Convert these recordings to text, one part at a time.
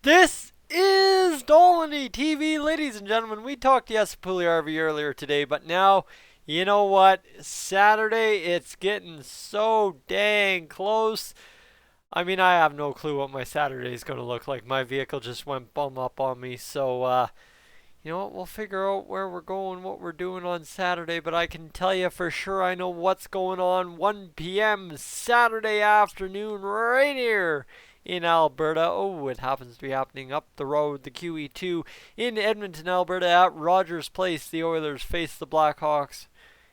This is Dolynny TV, ladies and gentlemen. We talked to Yesapuli RV earlier today, but now, you know what? Saturday, it's getting so dang close. I mean, I have no clue what my Saturday is going to look like. My vehicle just went bum up on me, so, you know what? We'll figure out where we're going, what we're doing on Saturday, but I can tell you for sure I know what's going on 1 p.m. Saturday afternoon right here in Alberta. Oh, it happens to be happening up the road, the QE2 in Edmonton, Alberta at Rogers Place. The Oilers face the BlackHawks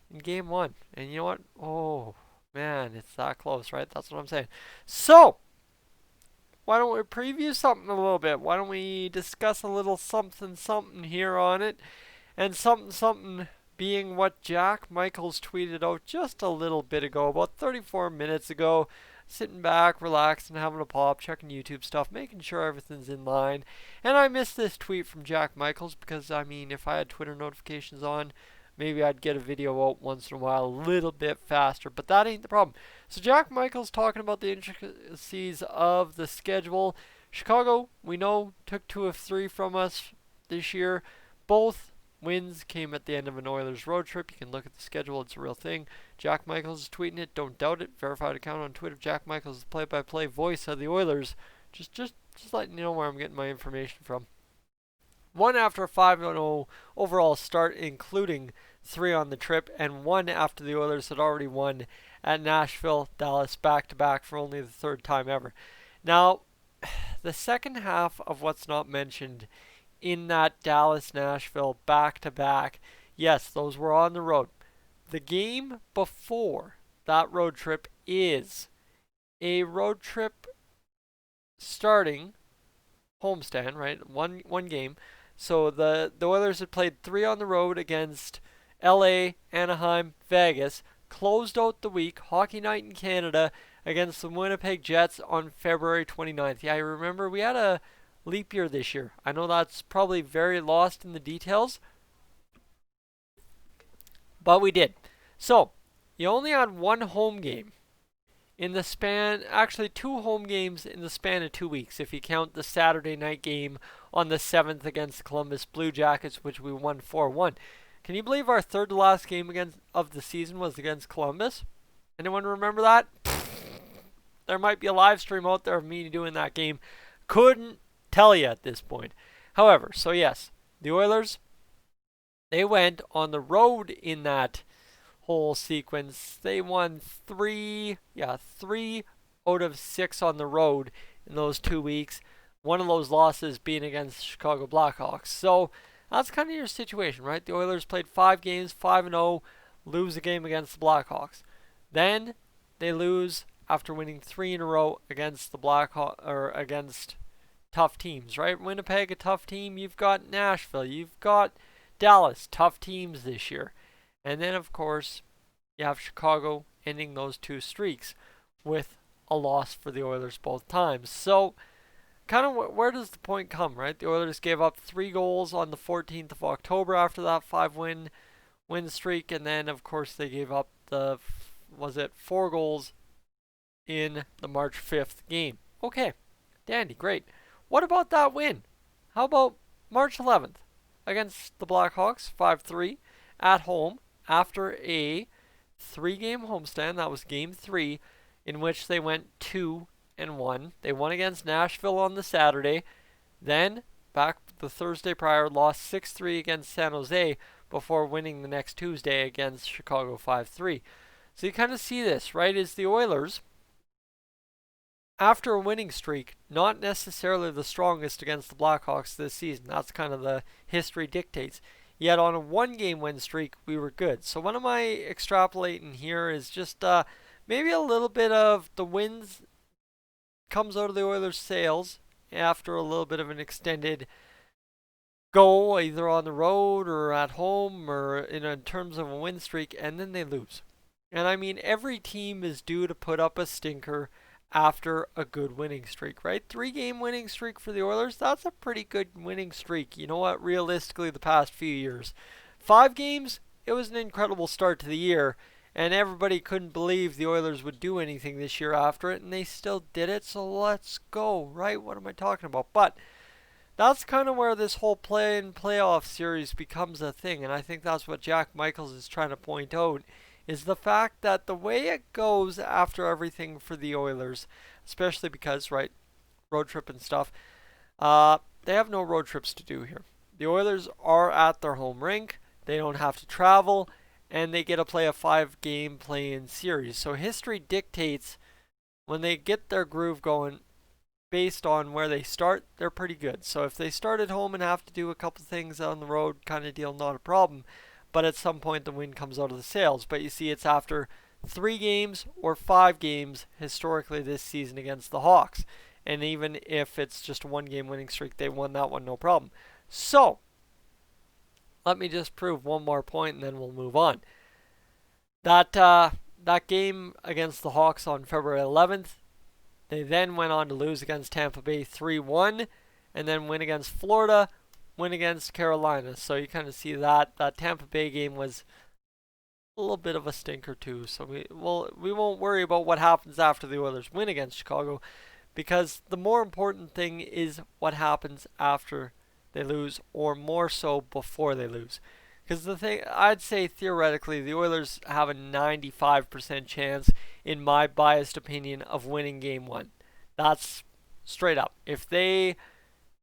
in game one. And you know what? Oh, man, it's that close, right? That's what I'm saying. So, why don't we preview something a little bit? Why don't we discuss a little something something here on it? And something something being what Jack Michaels tweeted out just a little bit ago, about 34 minutes ago. Sitting back, relaxing, having a pop, checking YouTube stuff, making sure everything's in line. And I missed this tweet from Jack Michaels because, I mean, if I had Twitter notifications on, maybe I'd get a video out once in a while a little bit faster, but that ain't the problem. So Jack Michaels talking about the intricacies of the schedule. Chicago, we know, took 2 of 3 from us this year. Both wins came at the end of an Oilers road trip. You can look at the schedule, it's a real thing. Jack Michaels is tweeting it, don't doubt it. Verified account on Twitter. Jack Michaels, the play-by-play voice of the Oilers. Just letting you know where I'm getting my information from. One after a 5-0 overall start, including 3 on the trip, and 1 after the Oilers had already won at Nashville, Dallas, back-to-back for only the 3rd time ever. Now, the second half of what's not mentioned in that Dallas-Nashville back-to-back, yes, those were on the road. The game before that road trip is a road trip starting homestand, right? One game. So the Oilers had played 3 on the road against LA, Anaheim, Vegas, closed out the week, Hockey Night in Canada against the Winnipeg Jets on February 29th. Yeah, I remember we had a leap year this year. I know that's probably very lost in the details, but we did. So, you only had one home game in the span, actually 2 home games in the span of 2 weeks, if you count the Saturday night game on the 7th against the Columbus Blue Jackets, which we won 4-1. Can you believe our third to last game of the season was against Columbus? Anyone remember that? There might be a live stream out there of me doing that game. Couldn't tell you at this point. However, so yes, the Oilers, they went on the road in that whole sequence. They won 3 out of 6 on the road in those 2 weeks. One of those losses being against the Chicago BlackHawks. So that's kind of your situation, right? The Oilers played 5 games, 5-0, lose a game against the BlackHawks. Then they lose after winning 3 in a row against the Blackhawks, or against tough teams, right? Winnipeg, a tough team. You've got Nashville. You've got Dallas, tough teams this year. And then, of course, you have Chicago ending those 2 streaks with a loss for the Oilers both times. So, kind of where does the point come, right? The Oilers gave up 3 goals on the 14th of October after that 5-win streak. And then, of course, they gave up 4 goals in the March 5th game. Okay, dandy, great. What about that win? How about March 11th against the BlackHawks, 5-3 at home after a 3-game homestand? That was game 3, in which they went 2-1. They won against Nashville on the Saturday. Then, back the Thursday prior, lost 6-3 against San Jose before winning the next Tuesday against Chicago 5-3. So you kind of see this, right? Is the Oilers, after a winning streak, not necessarily the strongest against the Blackhawks this season. That's kind of the history dictates. Yet on a 1-game win streak, we were good. So what am I extrapolating here is just maybe a little bit of the wins comes out of the Oilers' sails after a little bit of an extended go, either on the road or at home, or in terms of a win streak, and then they lose. And I mean, every team is due to put up a stinker after a good winning streak, right? 3-game winning streak for the Oilers, that's a pretty good winning streak. You know what? Realistically, the past few years. 5 games, it was an incredible start to the year. And everybody couldn't believe the Oilers would do anything this year after it, and they still did it, so let's go, right? What am I talking about? But that's kind of where this whole play-in playoff series becomes a thing, and I think that's what Jack Michaels is trying to point out, is the fact that the way it goes after everything for the Oilers, especially because, right, road trip and stuff, they have no road trips to do here. The Oilers are at their home rink, they don't have to travel, and they get to play a 5-game play-in series. So history dictates when they get their groove going, based on where they start, they're pretty good. So if they start at home and have to do a couple things on the road kind of deal, not a problem. But at some point the win comes out of the sails. But you see, it's after 3 games or 5 games historically this season against the Hawks. And even if it's just a 1-game winning streak, they won that one, no problem. So let me just prove one more point and then we'll move on. That game against the Hawks on February 11th, they then went on to lose against Tampa Bay 3-1, and then win against Florida, win against Carolina. So you kind of see that Tampa Bay game was a little bit of a stinker too. So we won't worry about what happens after the Oilers win against Chicago, because the more important thing is what happens after they lose, or more so before they lose. Because the thing, I'd say theoretically, the Oilers have a 95% chance, in my biased opinion, of winning Game 1. That's straight up. If they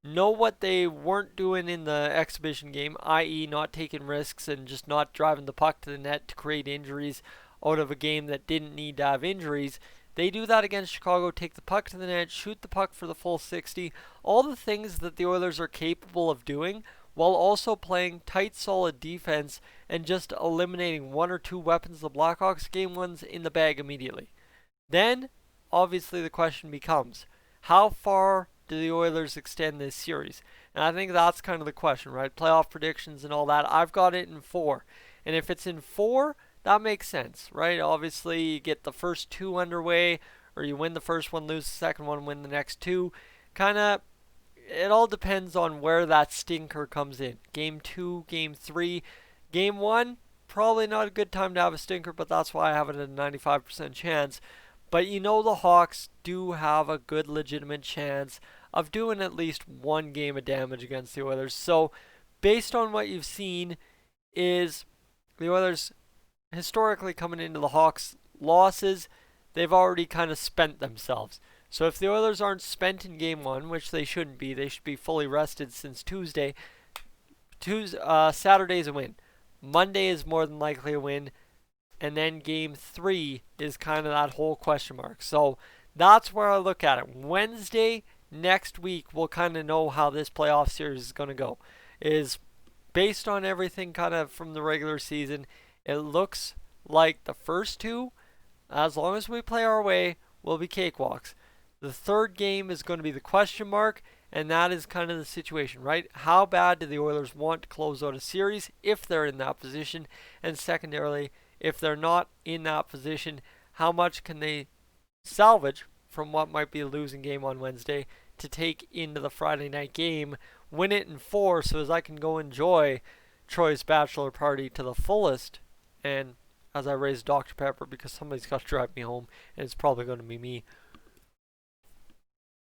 know what they weren't doing in the exhibition game, i.e. not taking risks and just not driving the puck to the net to create injuries out of a game that didn't need to have injuries, they do that against Chicago, take the puck to the net, shoot the puck for the full 60, all the things that the Oilers are capable of doing, while also playing tight, solid defense and just eliminating 1 or 2 weapons the Blackhawks Game 1's in the bag immediately. Then, obviously the question becomes, how far do the Oilers extend this series? And I think that's kind of the question, right? Playoff predictions and all that. I've got it in 4. And if it's in 4, that makes sense, right? Obviously, you get the first 2 underway, or you win the first one, lose the second one, win the next 2. Kind of, it all depends on where that stinker comes in. Game 2, Game 3. Game 1, probably not a good time to have a stinker, but that's why I have it at a 95% chance. But you know the Hawks do have a good legitimate chance of doing at least 1 game of damage against the Oilers. So, based on what you've seen, is the Oilers historically coming into the Hawks losses, they've already kind of spent themselves. So if the Oilers aren't spent in Game 1, which they shouldn't be, they should be fully rested since Tuesday. Saturday's a win. Monday is more than likely a win. And then Game 3 is kind of that whole question mark. So that's where I look at it. Wednesday next week, we'll kind of know how this playoff series is going to go. Is based on everything kind of from the regular season, it looks like the first 2, as long as we play our way, will be cakewalks. The third game is going to be the question mark, and that is kind of the situation, right? How bad do the Oilers want to close out a series if they're in that position? And secondarily, if they're not in that position, how much can they salvage from what might be a losing game on Wednesday to take into the Friday night game, win it in 4 so as I can go enjoy Troy's bachelor party to the fullest, and as I raise Dr. Pepper because somebody's got to drive me home, and it's probably going to be me.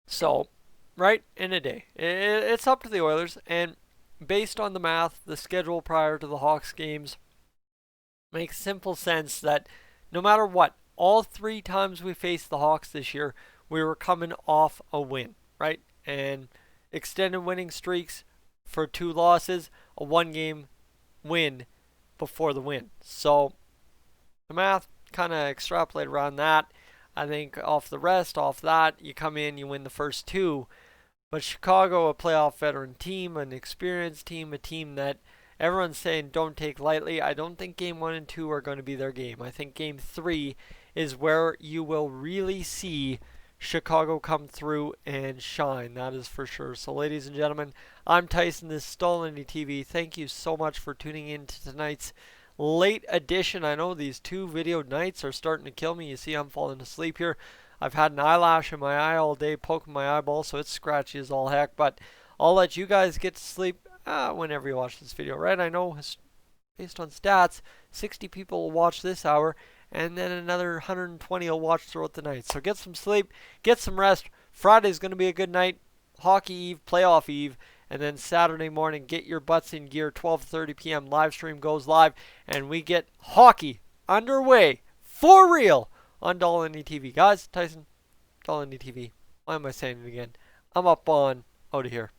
So, right, in a day. It's up to the Oilers, and based on the math, the schedule prior to the Hawks games makes simple sense that no matter what, all 3 times we faced the Hawks this year, we were coming off a win, right? And extended winning streaks for 2 losses, a 1-game win before the win. So, the math kind of extrapolate around that. I think off that, you come in, you win the first 2. But Chicago, a playoff veteran team, an experienced team, a team that everyone's saying don't take lightly. I don't think Game 1 and 2 are going to be their game. I think Game 3 is where you will really see Chicago come through and shine. That is for sure. So, ladies and gentlemen, I'm Tyson. This is Dolynny TV. Thank you so much for tuning in to tonight's late edition. I know these 2 video nights are starting to kill me. You see I'm falling asleep here. I've had an eyelash in my eye all day poking my eyeball, so it's scratchy as all heck. But I'll let you guys get to sleep whenever you watch this video, right? I know based on stats, 60 people will watch this hour, and then another 120 will watch throughout the night. So get some sleep, get some rest. Friday's going to be a good night. Hockey Eve, playoff Eve. And then Saturday morning, get your butts in gear. 12:30 p.m. live stream goes live, and we get hockey underway for real on Dolynny TV. Guys, Tyson, Dolynny TV. Why am I saying it again? I'm up on out of here.